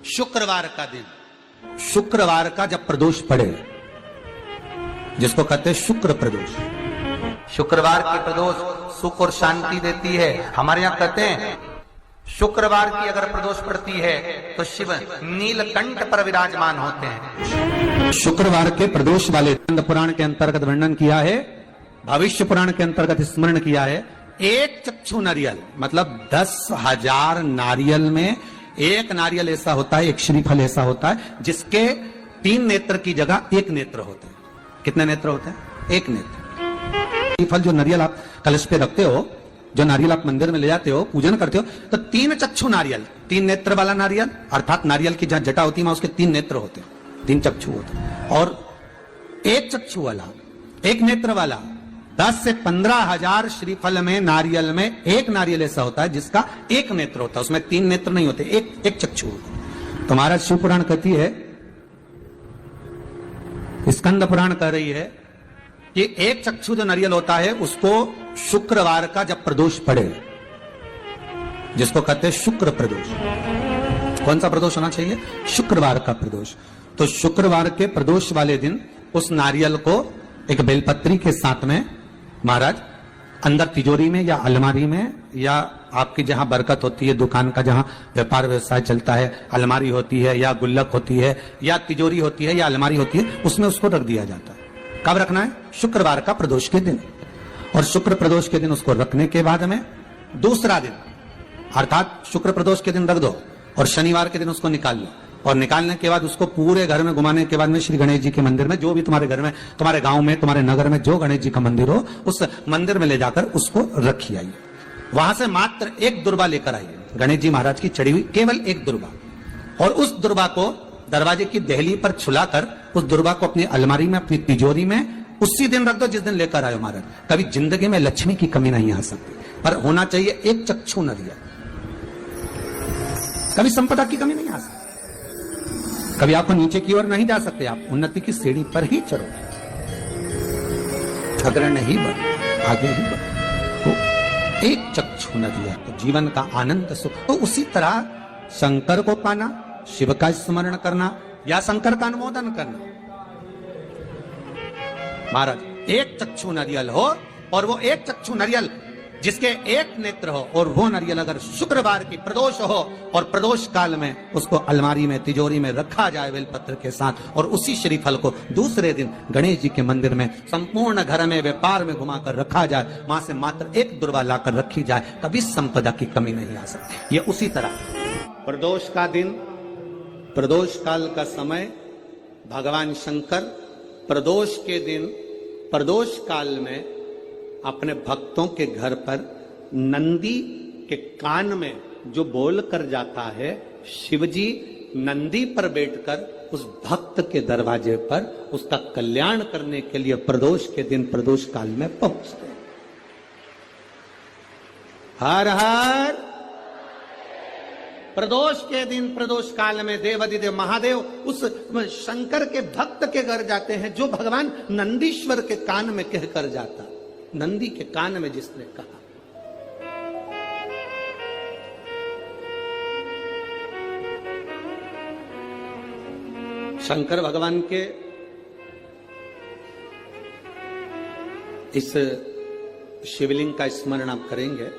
शुक्रवार का दिन, शुक्रवार का जब प्रदोष पड़े, जिसको कहते हैं शुक्र प्रदोष, शुक्रवार की प्रदोष सुख और शांति देती है। हमारे यहां कहते हैं शुक्रवार की अगर प्रदोष पड़ती है तो शिव नीलकंठ पर विराजमान होते हैं। शुक्रवार के प्रदोष वाले स्कंद पुराण के अंतर्गत वर्णन किया है, भविष्य पुराण के अंतर्गत स्मरण किया है। एक चक्षु नारियल मतलब 10,000 नारियल में एक नारियल ऐसा होता है, एक श्रीफल ऐसा होता है जिसके 3 नेत्र की जगह 1 नेत्र होते हैं। कितने नेत्र होते हैं? 1 नेत्र। श्रीफल जो नारियल आप कलश पे रखते हो, जो नारियल आप मंदिर में ले जाते हो, पूजन करते हो, तो 3 चक्षु नारियल, 3 नेत्र वाला नारियल, अर्थात नारियल की जहां जटा होती है उसके 3 नेत्र होते हैं, 3 चक्षु होते हैं। और 1 चक्षु वाला, 1 नेत्र वाला 10 से 15,000 श्रीफल में नारियल में 1 नारियल ऐसा होता है जिसका 1 नेत्र होता है, उसमें 3 नेत्र नहीं होते, एक चक्षु होता है। तो महाराज शिव पुराण कहती है, स्कंद पुराण कह रही है कि 1 चक्षु जो नारियल होता है उसको शुक्रवार का जब प्रदोष पड़े, जिसको कहते हैं शुक्र प्रदोष। कौन सा प्रदोष होना चाहिए? शुक्रवार का प्रदोष। तो शुक्रवार के प्रदोष वाले दिन उस नारियल को एक बेलपत्री के साथ में महाराज अंदर तिजोरी में या अलमारी में, या आपकी जहां बरकत होती है, दुकान का जहां व्यापार व्यवसाय चलता है, अलमारी होती है या गुल्लक होती है या तिजोरी होती है या अलमारी होती है, उसमें उसको रख दिया जाता है। कब रखना है? शुक्रवार का प्रदोष के दिन। और शुक्र प्रदोष के दिन उसको रखने के बाद में दूसरा दिन, अर्थात शुक्र प्रदोष के दिन रख दो और शनिवार के दिन उसको निकाल लो, और निकालने के बाद उसको पूरे घर में घुमाने के बाद में श्री गणेश जी के मंदिर में, जो भी तुम्हारे घर में, तुम्हारे गांव में, तुम्हारे नगर में जो गणेश जी का मंदिर हो, उस मंदिर में ले जाकर उसको रखी आइए। वहां से मात्र 1 दुर्बा लेकर आइए, गणेश जी महाराज की चढ़ी हुई केवल 1 दुर्बा, और उस दुर्बा को दरवाजे की देहली पर छुलाकर उस दुर्बा को अपनी अलमारी में, अपनी तिजोरी में उसी दिन रख दो जिस दिन लेकर आयो महाराज। कभी जिंदगी में लक्ष्मी की कमी नहीं आ सकती, पर होना चाहिए 1 चक्षु नारियल। कभी संपदा की कमी नहीं आ सकती, कभी आपको नीचे की ओर नहीं जा सकते, आप उन्नति की सीढ़ी पर ही चढ़ो, अग्र नहीं बढ़ो, आगे ही बढ़ो। तो 1 चक्षु नारियल तो जीवन का आनंद सुख। तो उसी तरह शंकर को पाना, शिव का स्मरण करना या शंकर का अनुमोदन करना। महाराज 1 चक्षु नारियल हो, और वो 1 चक्षु नारियल जिसके 1 नेत्र हो, और वो नारियल अगर शुक्रवार की प्रदोष हो और प्रदोष काल में उसको अलमारी में, तिजोरी में रखा जाए बेलपत्र के साथ, और उसी श्रीफल को दूसरे दिन गणेश जी के मंदिर में संपूर्ण घर में, व्यापार में घुमाकर रखा जाए, वहां से मात्र 1 दुर्बा लाकर रखी जाए, कभी संपदा की कमी नहीं आ सकती। ये उसी तरह प्रदोष का दिन, प्रदोष काल का समय, भगवान शंकर प्रदोष के दिन, प्रदोष काल में अपने भक्तों के घर पर नंदी के कान में जो बोल कर जाता है, शिवजी नंदी पर बैठकर उस भक्त के दरवाजे पर उसका कल्याण करने के लिए प्रदोष के दिन, प्रदोष काल में पहुंचते हैं। हर हर प्रदोष के दिन, प्रदोष काल में देवाधिदेव महादेव उस शंकर के भक्त के घर जाते हैं, जो भगवान नंदीश्वर के कान में कहकर जाता, नंदी के कान में जिसने कहा। शंकर भगवान के इस शिवलिंग का स्मरण आप करेंगे।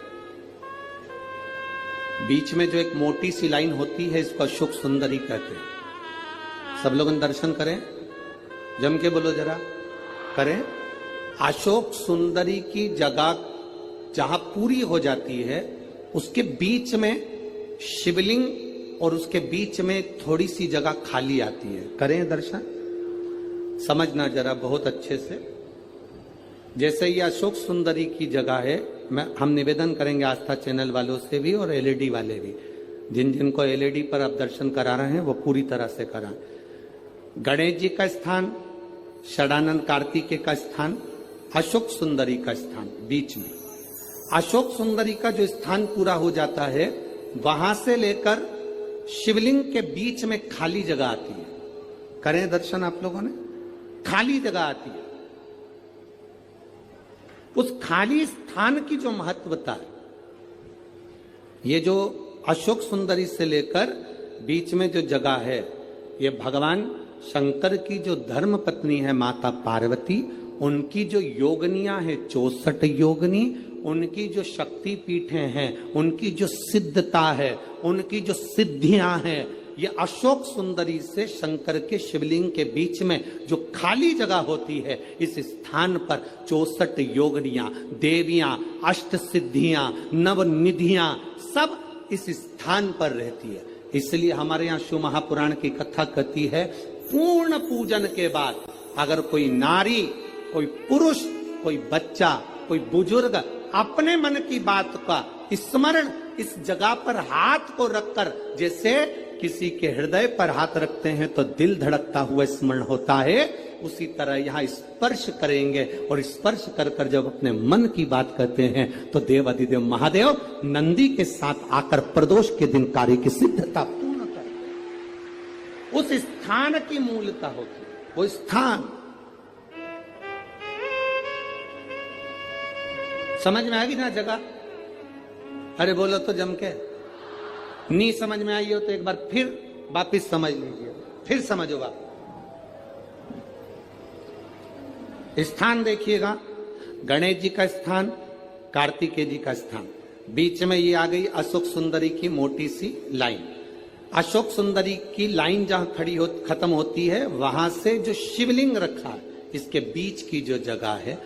बीच में जो एक मोटी सी लाइन होती है, इसको अशोक सुंदरी कहते हैं। सब लोग दर्शन करें, जम के बोलो जरा, करें। अशोक सुंदरी की जगह जहां पूरी हो जाती है, उसके बीच में शिवलिंग और उसके बीच में थोड़ी सी जगह खाली आती है। करें दर्शन, समझना जरा बहुत अच्छे से। जैसे ये अशोक सुंदरी की जगह है, हम निवेदन करेंगे आस्था चैनल वालों से भी और एलईडी वाले भी, जिन जिनको एलईडी पर आप दर्शन करा रहे हैं वो पूरी तरह से कराएं। गणेश जी का स्थान, षडानंद कार्तिकेय का स्थान, अशोक सुंदरी का स्थान बीच में। अशोक सुंदरी का जो स्थान पूरा हो जाता है, वहां से लेकर शिवलिंग के बीच में खाली जगह आती है। करें दर्शन आप लोगों ने, खाली जगह आती है। उस खाली स्थान की जो महत्वता है, ये जो अशोक सुंदरी से लेकर बीच में जो जगह है, ये भगवान शंकर की जो धर्म पत्नी है माता पार्वती, उनकी जो योगनियां है 64 योगनी, उनकी जो शक्ति पीठें हैं, उनकी जो सिद्धता है, उनकी जो सिद्धियां हैं, ये अशोक सुंदरी से शंकर के शिवलिंग के बीच में जो खाली जगह होती है, इस स्थान पर 64 योगनियां, देवियां, अष्ट सिद्धियां, नवनिधियां सब इस स्थान पर रहती है। इसलिए हमारे यहाँ शिव महापुराण की कथा कहती है, पूर्ण पूजन के बाद अगर कोई नारी, कोई पुरुष, कोई बच्चा, कोई बुजुर्ग अपने मन की बात का स्मरण इस जगह पर हाथ को रखकर, जैसे किसी के हृदय पर हाथ रखते हैं तो दिल धड़कता हुआ स्मरण होता है, उसी तरह यहाँ स्पर्श करेंगे और स्पर्श कर कर जब अपने मन की बात कहते हैं तो देवाधिदेव महादेव नंदी के साथ आकर प्रदोष के दिन कार्य की सिद्धता पूर्ण करते। उस स्थान की मूलता होती है, वो स्थान समझ में आएगी ना जगह? अरे बोलो तो जम के। नहीं समझ में आई हो तो एक बार फिर वापिस समझ लीजिए, फिर समझो आप। स्थान देखिएगा, गणेश जी का स्थान, कार्तिकेय जी का स्थान, बीच में ये आ गई अशोक सुंदरी की मोटी सी लाइन। अशोक सुंदरी की लाइन जहां खत्म होती है, वहां से जो शिवलिंग रखा है, इसके बीच की जो जगह है,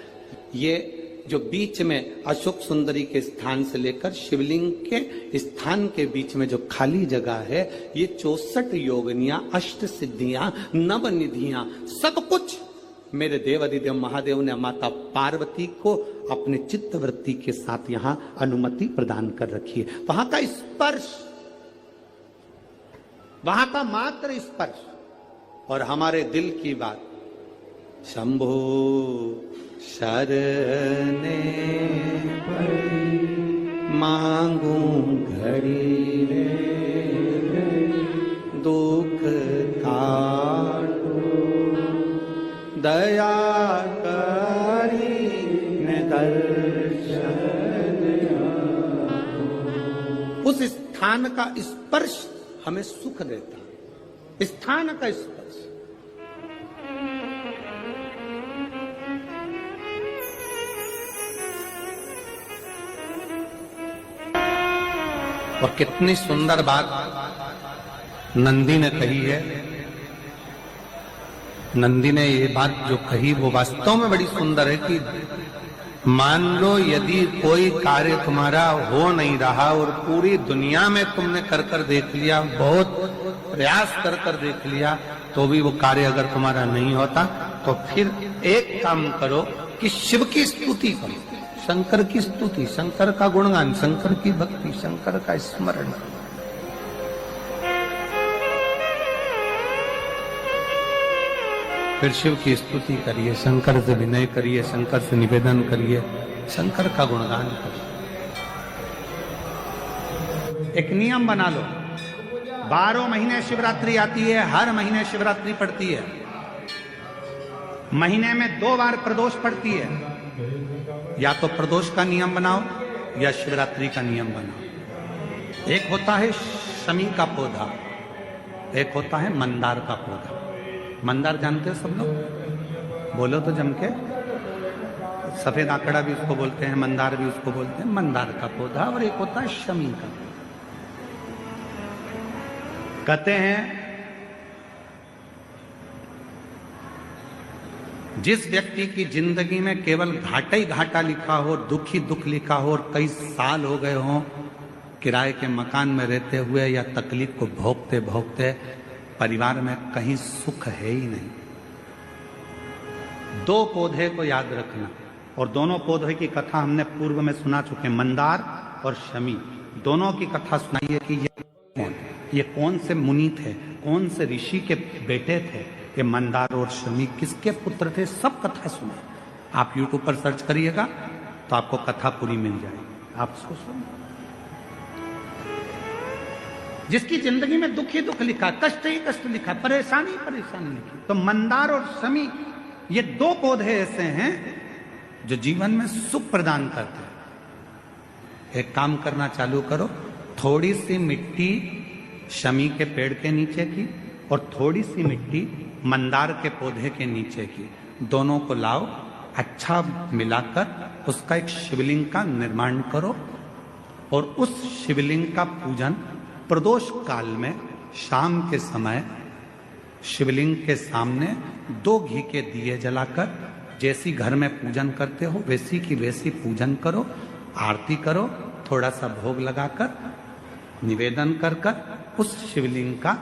ये जो बीच में अशोक सुंदरी के स्थान से लेकर शिवलिंग के स्थान के बीच में जो खाली जगह है, ये 64 योगनियां, अष्ट सिद्धियां, नवनिधियां, सब कुछ मेरे देवाधिदेव महादेव ने माता पार्वती को अपने चित्तवृत्ति के साथ यहां अनुमति प्रदान कर रखी है। वहां का स्पर्श, वहां का मात्र स्पर्श और हमारे दिल की बात, शंभो शरणे मांगू घड़ी रे, दुख काटो दया करी दर्शन। उस स्थान का स्पर्श हमें सुख देता है, स्थान का स्पर्श। और कितनी सुंदर बात नंदी ने कही है। नंदी ने ये बात जो कही वो वास्तव में बड़ी सुंदर है कि मान लो यदि कोई कार्य तुम्हारा हो नहीं रहा और पूरी दुनिया में तुमने कर कर देख लिया, बहुत प्रयास कर कर देख लिया, तो भी वो कार्य अगर तुम्हारा नहीं होता, तो फिर एक काम करो कि शिव की स्तुति करो, शंकर की स्तुति, शंकर का गुणगान, शंकर की भक्ति, शंकर का स्मरण। फिर शिव की स्तुति करिए, शंकर से विनय करिए, शंकर से निवेदन करिए, शंकर का गुणगान करिए। एक नियम बना लो, 12 महीने शिवरात्रि आती है, हर महीने शिवरात्रि पड़ती है, महीने में 2 बार प्रदोष पड़ती है। या तो प्रदोष का नियम बनाओ या शिवरात्रि का नियम बनाओ। एक होता है शमी का पौधा, एक होता है मंदार का पौधा। मंदार जानते हो सब लोग? बोलो तो जम के। सफेद आंकड़ा भी उसको बोलते हैं, मंदार भी उसको बोलते हैं। मंदार का पौधा और एक होता है शमी का। कहते हैं जिस व्यक्ति की जिंदगी में केवल घाटा ही घाटा लिखा हो, दुख ही दुख लिखा हो और कई साल हो गए हों किराए के मकान में रहते हुए या तकलीफ को भोगते भोगते, परिवार में कहीं सुख है ही नहीं, 2 पौधे को याद रखना। और दोनों पौधे की कथा हमने पूर्व में सुना चुके, मंदार और शमी। दोनों की कथा सुनाइए कि ये कौन से मुनि थे, कौन से ऋषि के बेटे थे, ये मंदार और शमी किसके पुत्र थे, सब कथा सुने। आप यूट्यूब पर सर्च करिएगा तो आपको कथा पूरी मिल जाएगी, आप उसको सुनिए। जिसकी जिंदगी में दुख ही दुख लिखा, कष्ट ही कष्ट लिखा, परेशानी परेशानी लिखी, तो मंदार और शमी ये 2 पौधे ऐसे हैं जो जीवन में सुख प्रदान करते हैं। एक काम करना चालू करो, थोड़ी सी मिट्टी शमी के पेड़ के नीचे की और थोड़ी सी मिट्टी मंदार के पौधे के नीचे की, दोनों को लाओ, अच्छा मिलाकर उसका एक शिवलिंग का निर्माण करो और उस शिवलिंग का पूजन प्रदोष काल में शाम के समय शिवलिंग के सामने 2 घी के दिए जलाकर जैसी घर में पूजन करते हो वैसी की वैसी पूजन करो, आरती करो, थोड़ा सा भोग लगाकर निवेदन कर कर उस शिवलिंग का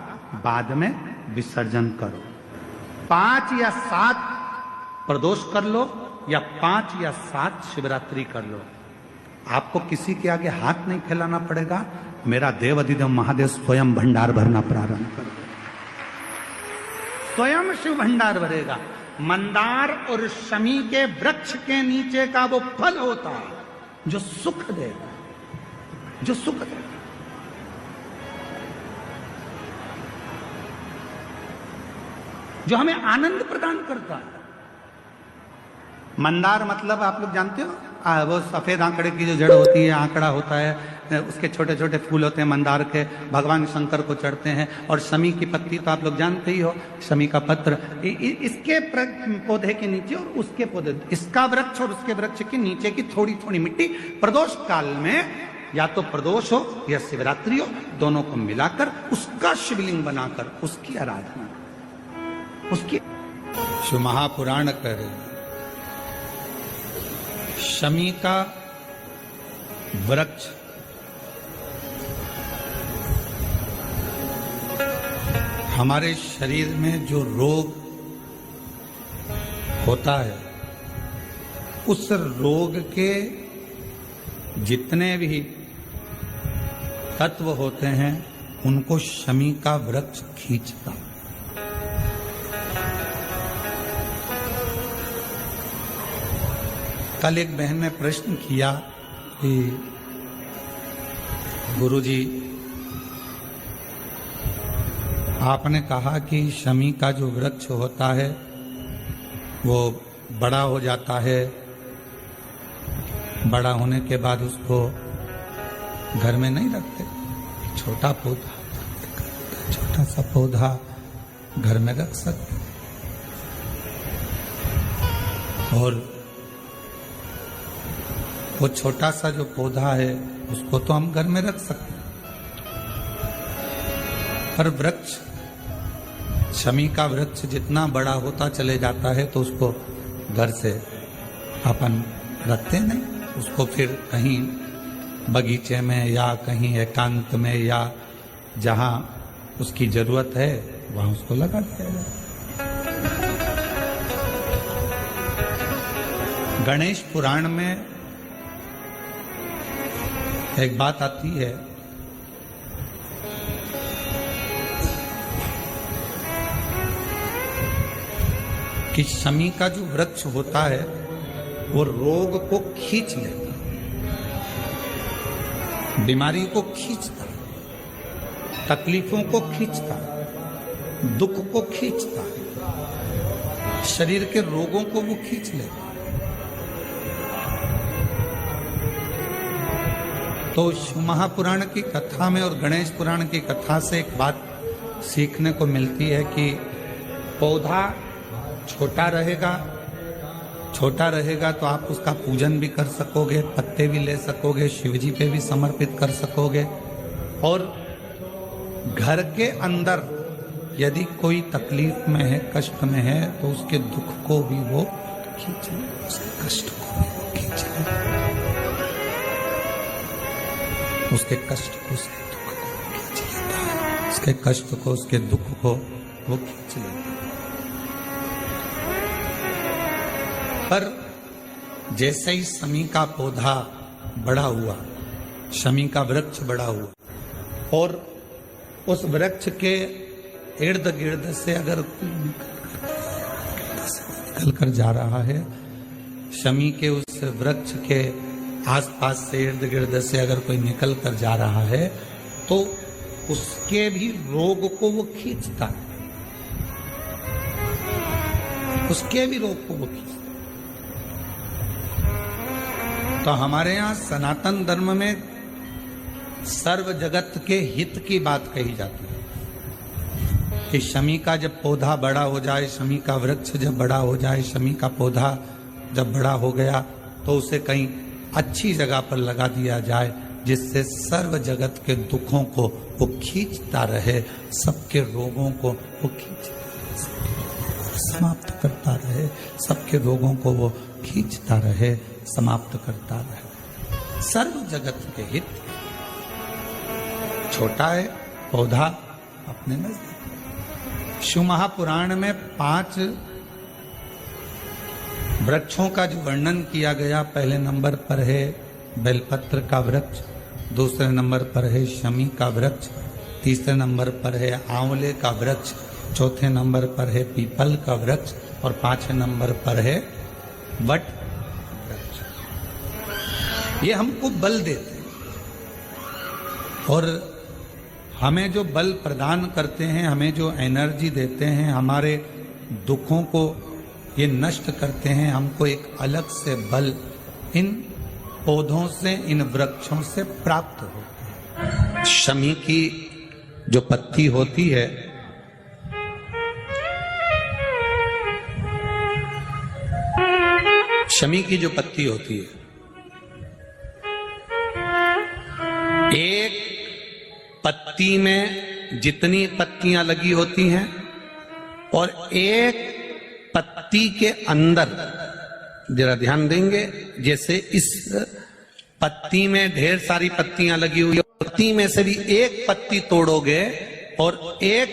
बाद में विसर्जन करो। 5 या 7 प्रदोष कर लो या 5 या 7 शिवरात्रि कर लो, आपको किसी के आगे हाथ नहीं फैलाना पड़ेगा। मेरा देव अधिदेव महादेव स्वयं भंडार भरना प्रारंभ कर दे, स्वयं शिव भंडार भरेगा। मंदार और शमी के वृक्ष के नीचे का वो फल होता है जो सुख देगा, जो सुख देगा। जो हमें आनंद प्रदान करता है। मंदार मतलब आप लोग जानते हो, वो सफेद आंकड़े की जो जड़ होती है, आंकड़ा होता है, उसके छोटे छोटे फूल होते हैं मंदार के, भगवान शंकर को चढ़ते हैं। और शमी की पत्ती तो आप लोग जानते ही हो, शमी का पत्र, इसके पौधे के नीचे और उसके पौधे, इसका वृक्ष और उसके वृक्ष के नीचे की थोड़ी थोड़ी मिट्टी प्रदोष काल में या तो प्रदोष हो या शिवरात्रि हो, दोनों को मिलाकर उसका शिवलिंग बनाकर उसकी आराधना, उसकी शिव महापुराण करे। शमी का वृक्ष हमारे शरीर में जो रोग होता है, उस रोग के जितने भी तत्व होते हैं उनको शमी का वृक्ष खींचता। कल एक बहन ने प्रश्न किया कि गुरुजी, आपने कहा कि शमी का जो वृक्ष होता है वो बड़ा हो जाता है, बड़ा होने के बाद उसको घर में नहीं रखते, छोटा पौधा, छोटा सा पौधा घर में रख सकते, और वो छोटा सा जो पौधा है उसको तो हम घर में रख सकते हैं, पर वृक्ष, शमी का वृक्ष जितना बड़ा होता चले जाता है तो उसको घर से अपन रखते नहीं, उसको फिर कहीं बगीचे में या कहीं एकांत में या जहां उसकी जरूरत है वहां उसको लगा दिया जाए। गणेश पुराण में एक बात आती है कि शमी का जो वृक्ष होता है वो रोग को खींच लेता, बीमारी को खींचता, तकलीफों को खींचता, दुख को खींचता, शरीर के रोगों को वो खींच लेता। तो शिव महापुराण की कथा में और गणेश पुराण की कथा से एक बात सीखने को मिलती है कि पौधा छोटा रहेगा तो आप उसका पूजन भी कर सकोगे, पत्ते भी ले सकोगे, शिव जी पे भी समर्पित कर सकोगे, और घर के अंदर यदि कोई तकलीफ में है, कष्ट में है, तो उसके दुख को भी वो खींच ले, उसके कष्ट को भी वो खींच ले, उसके कष्ट को, उसके दुख को खींच लेता है, उसके कष्ट को, उसके दुख को वो खींच लेता है। पर जैसे ही शमी का पौधा बड़ा हुआ, शमी का वृक्ष बड़ा हुआ, और उस वृक्ष के इर्द गिर्द से अगर निकल कर जा रहा है, शमी के उस वृक्ष के आसपास से, इर्द गिर्द से अगर कोई निकल कर जा रहा है तो उसके भी रोग को वो खींचता है, उसके भी रोग को वो खींचता। तो हमारे यहाँ सनातन धर्म में सर्व जगत के हित की बात कही जाती है कि शमी का जब पौधा बड़ा हो जाए, शमी का वृक्ष जब बड़ा हो जाए, शमी का पौधा जब बड़ा हो गया तो उसे कहीं अच्छी जगह पर लगा दिया जाए, जिससे सर्व जगत के दुखों को वो खींचता रहे, सबके रोगों को वो समाप्त करता रहे, सबके रोगों को वो खींचता रहे, समाप्त करता रहे। सर्व जगत के हित। छोटा है पौधा अपने नजदीक। शिव महापुराण में 5 वृक्षों का जो वर्णन किया गया, पहले नंबर पर है बेलपत्र का वृक्ष, दूसरे नंबर पर है शमी का वृक्ष, तीसरे नंबर पर है आंवले का वृक्ष, चौथे नंबर पर है पीपल का वृक्ष और 5वें नंबर पर है वट वृक्ष। ये हमको बल देते हैं और हमें जो बल प्रदान करते हैं, हमें जो एनर्जी देते हैं, हमारे दुखों को ये नष्ट करते हैं। हमको एक अलग से बल इन पौधों से, इन वृक्षों से प्राप्त होता है। शमी की जो पत्ती होती है, शमी की जो पत्ती होती है, एक पत्ती में जितनी पत्तियां लगी होती हैं और एक पत्ती के अंदर, जरा ध्यान देंगे, जैसे इस पत्ती में ढेर सारी पत्तियां लगी हुई है, पत्ती में से भी एक पत्ती तोड़ोगे और एक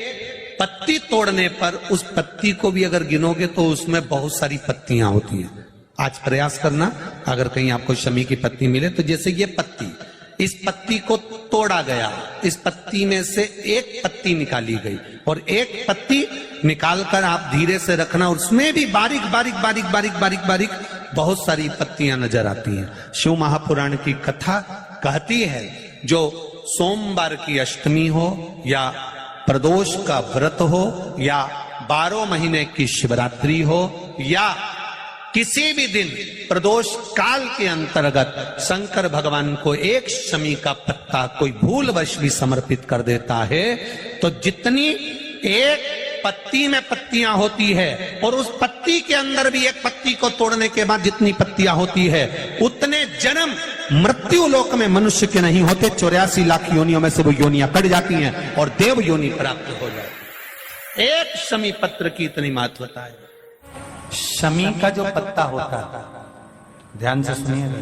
पत्ती तोड़ने पर उस पत्ती को भी अगर गिनोगे तो उसमें बहुत सारी पत्तियां होती हैं। आज प्रयास करना, अगर कहीं आपको शमी की पत्ती मिले तो जैसे ये पत्ती, इस पत्ती को तोड़ा गया, इस पत्ती में से एक पत्ती निकाली गई और एक पत्ती निकालकर आप धीरे से रखना, उसमें भी बारीक बारीक बारीक बारीक बारीक बारीक बहुत सारी पत्तियां नजर आती हैं। शिव महापुराण की कथा कहती है, जो सोमवार की अष्टमी हो या प्रदोष का व्रत हो या 12 महीने की शिवरात्रि हो या किसी भी दिन प्रदोष काल के अंतर्गत शंकर भगवान को एक शमी का पत्ता कोई भूलवश भी समर्पित कर देता है, तो जितनी एक पत्ती में पत्तियां होती है और उस पत्ती के अंदर भी एक पत्ती को तोड़ने के बाद जितनी पत्तियां होती है, उतने जन्म मृत्यु लोक में मनुष्य के नहीं होते। 84 लाख योनियों में से वो योनियां कट जाती हैं और देव योनि प्राप्त हो जाए। एक शमी पत्र की इतनी महत्वता है। शमी का जो पत्ता होता है, ध्यान से सुनिएगा,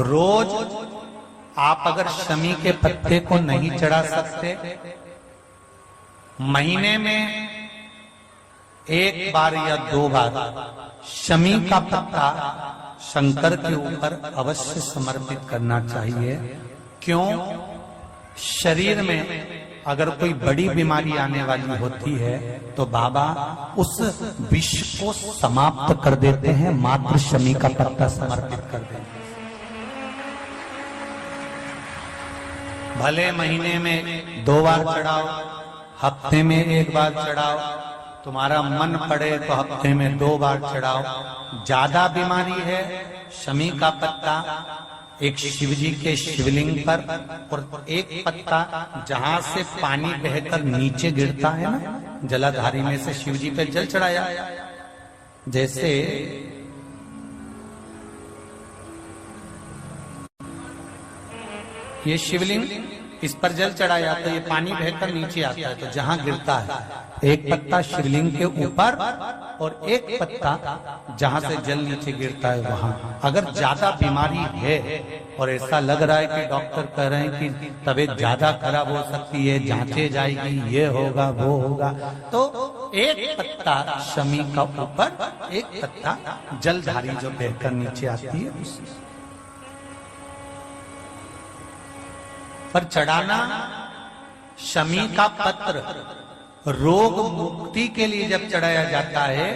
रोज आप अगर शमी के पत्ते को नहीं चढ़ा सकते, महीने में 1 बार या 2 बार शमी का पत्ता शंकर के ऊपर अवश्य समर्पित करना चाहिए। क्यों? शरीर में अगर कोई बड़ी बीमारी आने वाली होती है तो बाबा उस विष को समाप्त कर देते हैं, मात्र शमी का पत्ता समर्पित कर देते हैं। भले महीने में 2 बार चढ़ाओ, हफ्ते में 1 बार चढ़ाओ, तुम्हारा मन पड़े तो हफ्ते में 2 बार चढ़ाओ। ज्यादा बीमारी है, शमी का पत्ता एक शिव जी के शिवलिंग पर और एक पत्ता जहां से पानी बहकर नीचे गिरता है ना, जलाधारी में से शिव जी पे जल चढ़ाया। जैसे ये शिवलिंग, इस पर जल चढ़ाया तो ये पानी बहकर नीचे आता है, तो जहां गिरता है एक पत्ता शिवलिंग के ऊपर और एक पत्ता जहां से जल नीचे गिरता है वहां। अगर ज्यादा बीमारी है और ऐसा लग रहा है कि डॉक्टर कह रहे हैं कि तबीयत ज्यादा खराब हो सकती है, जांचे जाएगी, ये होगा वो होगा, तो एक पत्ता शमी का ऊपर, एक पत्ता जलधारी जो बहकर नीचे आती है पर चढ़ाना। शमी का पत्र रोग मुक्ति के लिए जब चढ़ाया जाता है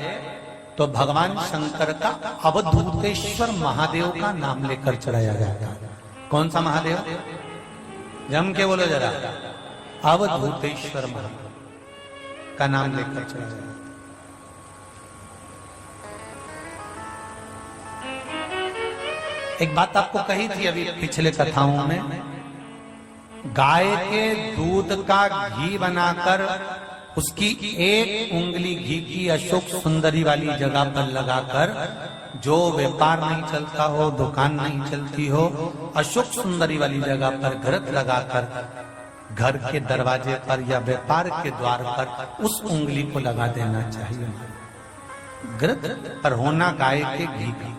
तो भगवान शंकर का अवधूतेश्वर महादेव का नाम लेकर चढ़ाया जाता है। कौन सा महादेव? जम के बोलो जरा। अवधूतेश्वर महादेव का नाम लेकर चढ़ाया जाता है। एक बात आपको कही थी अभी पिछले कथाओं में, गाय के दूध का घी बनाकर उसकी एक उंगली घी की अशोक सुंदरी वाली जगह पर लगाकर जो व्यापार नहीं चलता हो, दुकान नहीं चलती हो, अशोक सुंदरी वाली जगह पर घृत लगाकर घर के दरवाजे पर या व्यापार के द्वार पर उस उंगली को लगा देना चाहिए। घृत पर होना गाय के घी का।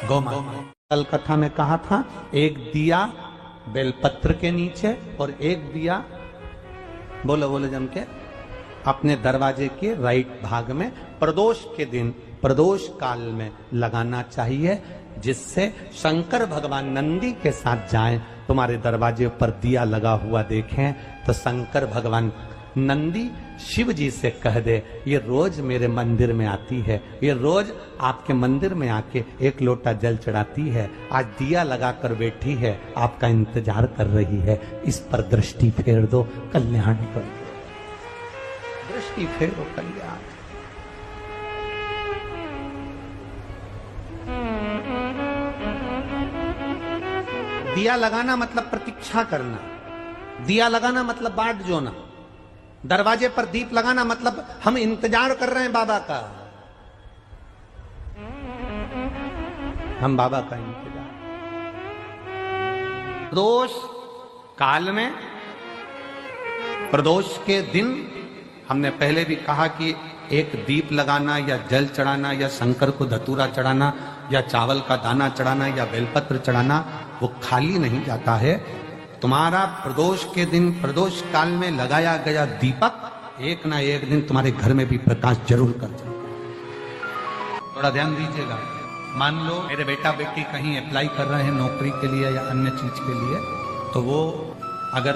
गौ माता कल कथा में कहा था, एक दिया बेलपत्र के नीचे और एक दिया बोलो बोलो जम के अपने दरवाजे के राइट भाग में प्रदोष के दिन प्रदोष काल में लगाना चाहिए, जिससे शंकर भगवान नंदी के साथ जाएं, तुम्हारे दरवाजे पर दिया लगा हुआ देखें तो शंकर भगवान नंदी शिव जी से कह दे, ये रोज मेरे मंदिर में आती है, ये रोज आपके मंदिर में आके एक लोटा जल चढ़ाती है, आज दिया लगाकर बैठी है, आपका इंतजार कर रही है, इस पर दृष्टि फेर दो, कल्याण कर दो। दृष्टि फेरो, कल्याण। दिया लगाना मतलब प्रतीक्षा करना, दिया लगाना मतलब बाट जोना, दरवाजे पर दीप लगाना मतलब हम इंतजार कर रहे हैं बाबा का, हम बाबा का इंतजार। प्रदोष काल में, प्रदोष के दिन हमने पहले भी कहा कि एक दीप लगाना या जल चढ़ाना या शंकर को धतूरा चढ़ाना या चावल का दाना चढ़ाना या बेलपत्र चढ़ाना वो खाली नहीं जाता है। तुम्हारा प्रदोष के दिन प्रदोष काल में लगाया गया दीपक एक ना एक दिन तुम्हारे घर में भी प्रकाश जरूर कर जाएगा। थोड़ा ध्यान दीजिएगा। मान लो मेरे बेटा बेटी कहीं अप्लाई कर रहे हैं नौकरी के लिए या अन्य चीज के लिए, तो वो अगर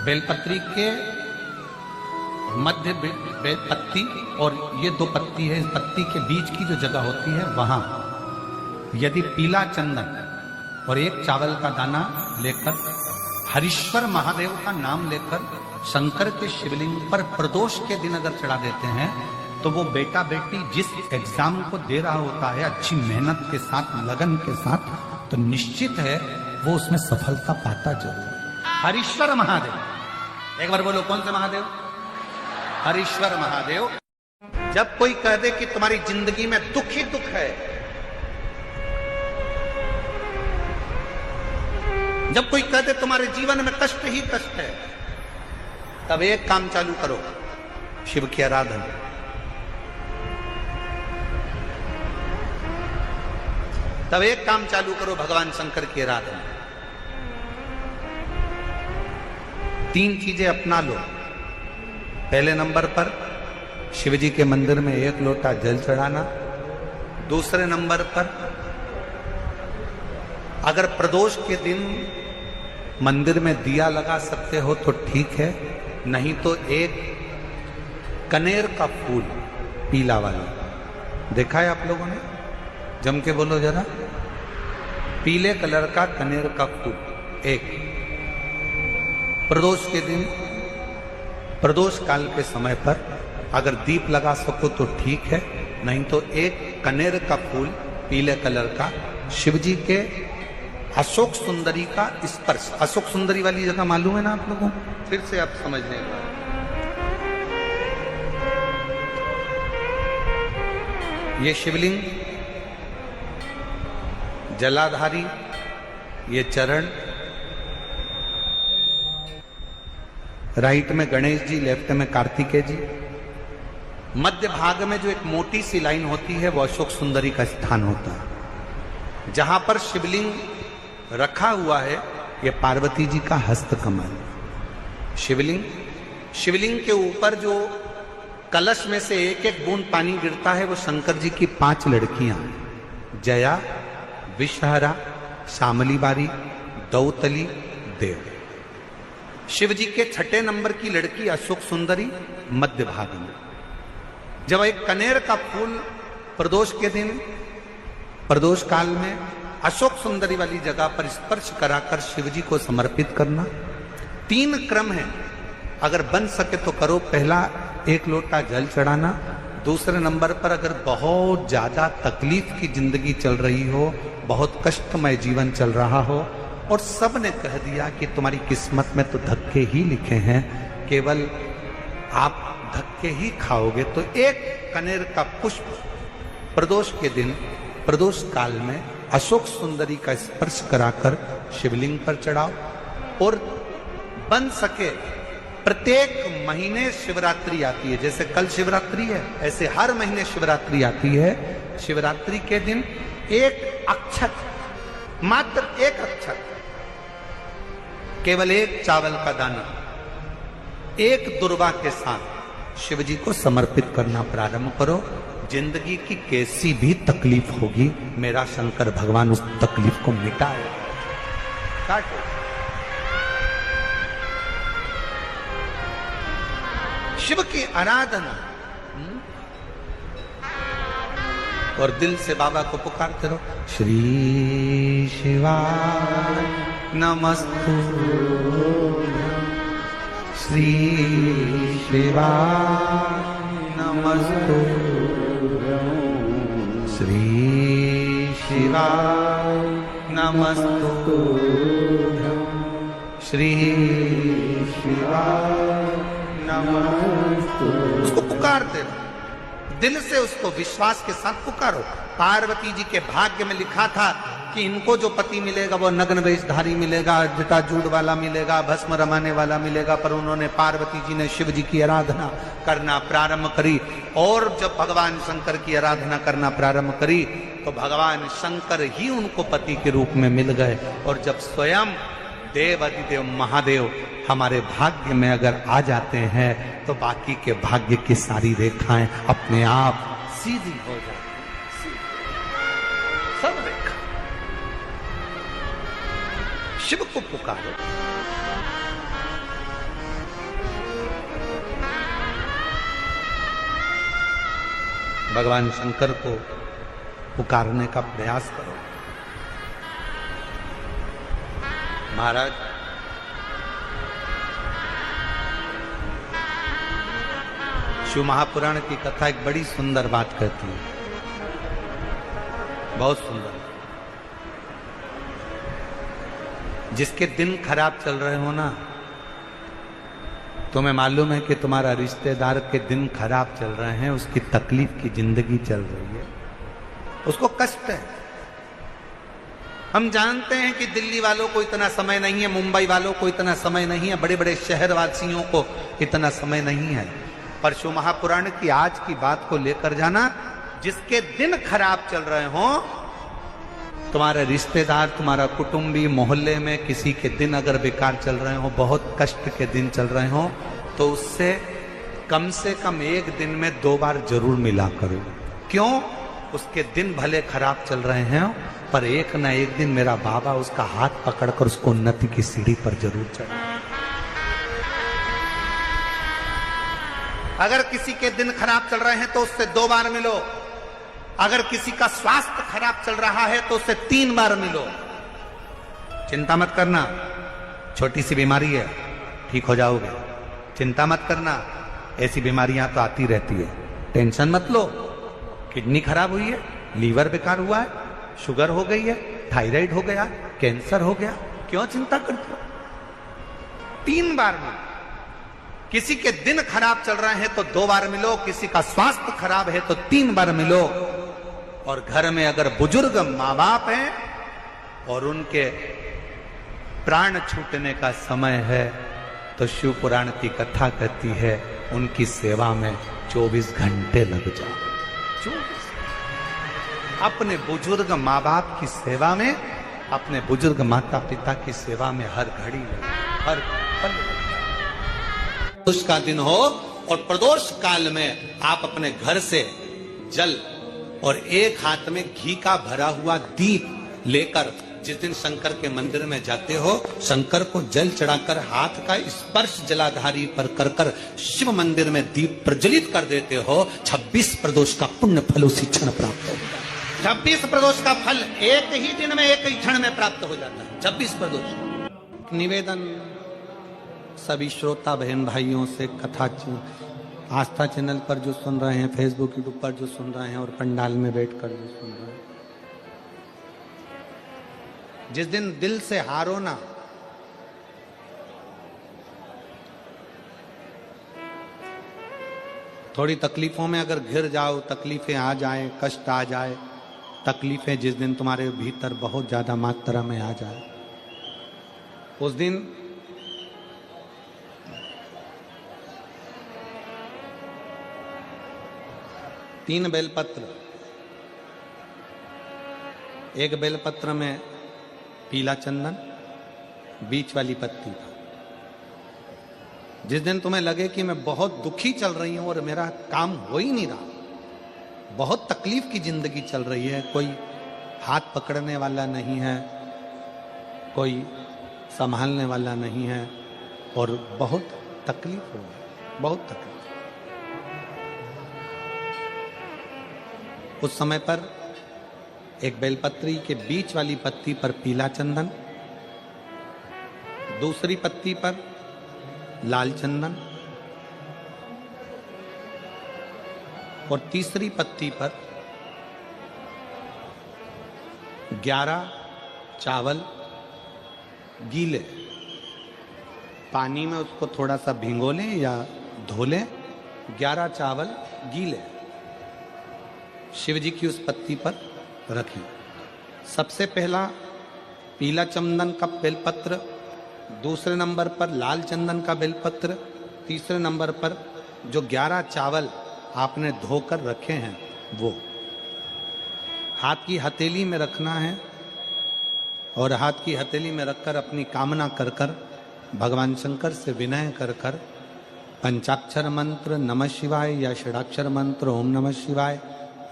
बेलपत्री के मध्य पत्ती और ये दो पत्ती है, इस पत्ती के बीच की जो जगह होती है वहां यदि पीला चंदन और एक चावल का दाना लेकर हरीश्वर महादेव का नाम लेकर शंकर के शिवलिंग पर प्रदोष के दिन अगर चढ़ा देते हैं, तो वो बेटा बेटी जिस एग्जाम को दे रहा होता है अच्छी मेहनत के साथ, लगन के साथ, तो निश्चित है वो उसमें सफलता पाता जरूर। हरीश्वर महादेव, एक बार बोलो कौन से महादेव? हरीश्वर महादेव। जब कोई कह दे कि तुम्हारी जिंदगी में दुख ही दुख है, जब कोई कह दे तुम्हारे जीवन में कष्ट ही कष्ट है, तब एक काम चालू करो, शिव की आराधना। तब एक काम चालू करो, भगवान शंकर की आराधना। 3 चीजें अपना लो। पहले नंबर पर शिव जी के मंदिर में 1 लोटा जल चढ़ाना। दूसरे नंबर पर अगर प्रदोष के दिन मंदिर में दिया लगा सकते हो तो ठीक है, नहीं तो एक कनेर का फूल पीला वाला, देखा है आप लोगों ने? जम के बोलो जरा। पीले कलर का कनेर का फूल एक प्रदोष के दिन, प्रदोष काल के समय पर अगर दीप लगा सको तो ठीक है, नहीं तो एक कनेर का फूल पीले कलर का शिव जी के अशोक सुंदरी का स्पर्श। अशोक सुंदरी वाली जगह मालूम है ना आप लोगों? फिर से आप समझ लें। ये शिवलिंग, जलाधारी, ये चरण, राइट में गणेश जी, लेफ्ट में कार्तिकेय जी, मध्य भाग में जो एक मोटी सी लाइन होती है वो अशोक सुंदरी का स्थान होता है। जहां पर शिवलिंग रखा हुआ है ये पार्वती जी का हस्त कमल। शिवलिंग के ऊपर जो कलश में से एक एक बूंद पानी गिरता है वो शंकर जी की 5 लड़कियां, जया, विषहरा, शामली बारी, दौतली, देव। शिव जी के 6ठे नंबर की लड़की अशोक सुंदरी मध्य भाग में। जब एक कनेर का फूल प्रदोष के दिन, प्रदोष काल में अशोक सुंदरी वाली जगह पर स्पर्श कराकर शिव जी को समर्पित करना। 3 क्रम है, अगर बन सके तो करो। पहला 1 लोटा जल चढ़ाना, दूसरे नंबर पर अगर बहुत ज्यादा तकलीफ की जिंदगी चल रही हो, बहुत कष्टमय जीवन चल रहा हो और सब ने कह दिया कि तुम्हारी किस्मत में तो धक्के ही लिखे हैं, केवल आप धक्के ही खाओगे, तो एक कनेर का पुष्प प्रदोष के दिन, प्रदोष काल में अशोक सुंदरी का स्पर्श कराकर शिवलिंग पर चढ़ाओ। और बन सके प्रत्येक महीने शिवरात्रि आती है, जैसे कल शिवरात्रि है ऐसे हर महीने शिवरात्रि आती है। शिवरात्रि के दिन एक अक्षत, मात्र एक अक्षत, केवल एक चावल का दाना, एक दुर्वा के साथ शिव जी को समर्पित करना प्रारंभ करो। जिंदगी की कैसी भी तकलीफ होगी, मेरा शंकर भगवान उस तकलीफ को मिटाए। काटो। शिव की आराधना और दिल से बाबा को पुकारते रहो। श्री शिवाय नमस्तु, श्री शिवाय नमस्तु, श्री शिवाय नमस्तु, श्री शिवाय नमस्तु। उसको पुकारते रहो, दिल से उसको विश्वास के साथ पुकारो। पार्वती जी के भाग्य में लिखा था कि इनको जो पति मिलेगा वो नग्न वेशधारी मिलेगा, जटाजूट वाला मिलेगा, भस्म रमाने वाला मिलेगा, पर उन्होंने, पार्वती जी ने शिव जी की आराधना करना प्रारंभ करी। और जब भगवान शंकर की आराधना करना प्रारंभ करी तो भगवान शंकर ही उनको पति के रूप में मिल गए। और जब स्वयं देव अधिदेव महादेव हमारे भाग्य में अगर आ जाते हैं तो बाकी के भाग्य की सारी रेखाएं अपने आप सीधी हो जाती, सब रेखा। शिव को पुकारो। भगवान शंकर को पुकारने का प्रयास करो। महाराज, शिव महापुराण की कथा एक बड़ी सुंदर बात कहती है, बहुत सुंदर। जिसके दिन खराब चल रहे हो ना, तुम्हें मालूम है कि तुम्हारा रिश्तेदार के दिन खराब चल रहे हैं, उसकी तकलीफ की जिंदगी चल रही है, उसको कष्ट है। हम जानते हैं कि दिल्ली वालों को इतना समय नहीं है, मुंबई वालों को इतना समय नहीं है, बड़े बड़े शहर वासियों को इतना समय नहीं है, पर शिव महापुराण की आज की बात को लेकर जाना। जिसके दिन खराब चल रहे हो, तुम्हारे रिश्तेदार, तुम्हारा कुटुंबी, मोहल्ले में किसी के दिन अगर बेकार चल रहे हो, बहुत कष्ट के दिन चल रहे हो, तो उससे कम से कम एक दिन में 2 बार जरूर मिला करो। क्यों? उसके दिन भले खराब चल रहे हैं, पर एक ना एक दिन मेरा बाबा उसका हाथ पकड़कर उसको उन्नति की सीढ़ी पर जरूर चढ़ा। अगर किसी के दिन खराब चल रहे हैं तो उससे 2 बार मिलो। अगर किसी का स्वास्थ्य खराब चल रहा है तो उससे 3 बार मिलो। चिंता मत करना, छोटी सी बीमारी है, ठीक हो जाओगे। चिंता मत करना, ऐसी बीमारियां तो आती रहती है, टेंशन मत लो। किडनी खराब हुई है, लीवर बेकार हुआ है, शुगर हो गई है, थायराइड हो गया, कैंसर हो गया, क्यों चिंता करते हो? 3 बार मिलो। किसी के दिन खराब चल रहे हैं तो 2 बार मिलो, किसी का स्वास्थ्य खराब है तो 3 बार मिलो। और घर में अगर बुजुर्ग माँ बाप हैं और उनके प्राण छूटने का समय है तो शिव पुराण की कथा कहती है उनकी सेवा में 24 घंटे लग जाओ। 24। अपने बुजुर्ग माँ बाप की सेवा में, अपने बुजुर्ग माता पिता की सेवा में हर घड़ी, हर पल। प्रदोष का दिन हो और प्रदोष काल में आप अपने घर से जल और एक हाथ में घी का भरा हुआ दीप लेकर जिस दिन शंकर के मंदिर में जाते हो, शंकर को जल चढ़ाकर हाथ का स्पर्श जलाधारी पर कर कर शिव मंदिर में दीप प्रज्वलित कर देते हो, 26 प्रदोष का पुण्य फल उसी क्षण प्राप्त हो जाता है। 26 प्रदोष का फल एक ही दिन में, एक ही क्षण में प्राप्त हो जाता है। 26 प्रदोष। निवेदन सभी श्रोता बहन भाइयों से, कथा आस्था चैनल पर जो सुन रहे हैं, फेसबुक यूट्यूब पर जो सुन रहे हैं और पंडाल में बैठकर जो सुन रहे हैं, जिस दिन दिल से हारो ना, थोड़ी तकलीफों में अगर घिर जाओ, तकलीफें आ जाए, कष्ट आ जाए, तकलीफें जिस दिन तुम्हारे भीतर बहुत ज्यादा मात्रा में आ जाए, उस दिन तीन बेलपत्र, एक बेलपत्र में पीला चंदन, बीच वाली पत्ती था। जिस दिन तुम्हें लगे कि मैं बहुत दुखी चल रही हूं और मेरा काम हो ही नहीं रहा, बहुत तकलीफ की जिंदगी चल रही है, कोई हाथ पकड़ने वाला नहीं है, कोई संभालने वाला नहीं है और बहुत तकलीफ हो गई, बहुत तकलीफ। उस समय पर एक बेलपत्री के बीच वाली पत्ती पर पीला चंदन, दूसरी पत्ती पर लाल चंदन और तीसरी पत्ती पर 11 चावल गीले, पानी में उसको थोड़ा सा भिगो लें या धो लें, 11 चावल गीले शिव जी की उस पत्ती पर रखिए। सबसे पहला पीला चंदन का बेलपत्र, दूसरे नंबर पर लाल चंदन का बेलपत्र, तीसरे नंबर पर जो 11 चावल आपने धोकर रखे हैं वो हाथ की हथेली में रखना है और हाथ की हथेली में रखकर अपनी कामना कर कर भगवान शंकर से विनय कर कर पंचाक्षर मंत्र नमः शिवाय या षडाक्षर मंत्र ओम नमः शिवाय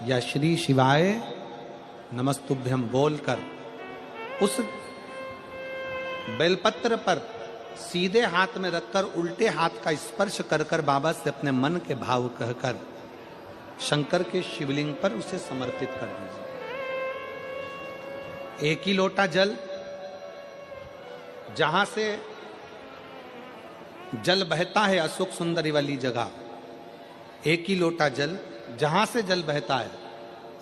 या श्री शिवाय नमस्तुभ्यम बोलकर उस बेलपत्र पर सीधे हाथ में रखकर उल्टे हाथ का स्पर्श कर कर बाबा से अपने मन के भाव कहकर शंकर के शिवलिंग पर उसे समर्पित कर दीजिए। एक ही लोटा जल, जहां से जल बहता है अशोक सुंदरी वाली जगह, एक ही लोटा जल, जहां से जल बहता है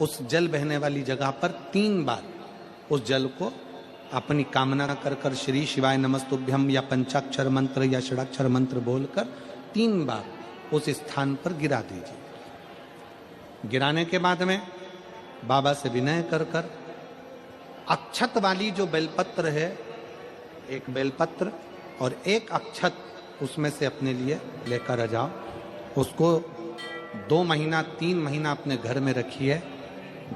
उस जल बहने वाली जगह पर 3 बार उस जल को अपनी कामना कर कर श्री शिवाय नमस्तुभ्यम या पंचाक्षर मंत्र या षडाक्षर मंत्र बोलकर 3 बार उस स्थान पर गिरा दीजिए। गिराने के बाद में बाबा से विनय कर कर अक्षत वाली जो बेलपत्र है, एक बेलपत्र और एक अक्षत उसमें से अपने लिए लेकर आ जाओ। उसको 2 महीना 3 महीना अपने घर में रखिए।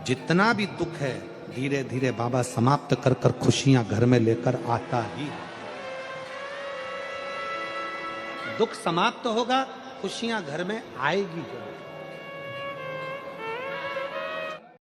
जितना भी दुख है धीरे धीरे बाबा समाप्त कर कर खुशियां घर में लेकर आता ही। दुख समाप्त होगा, खुशियां घर में आएगी जरूर।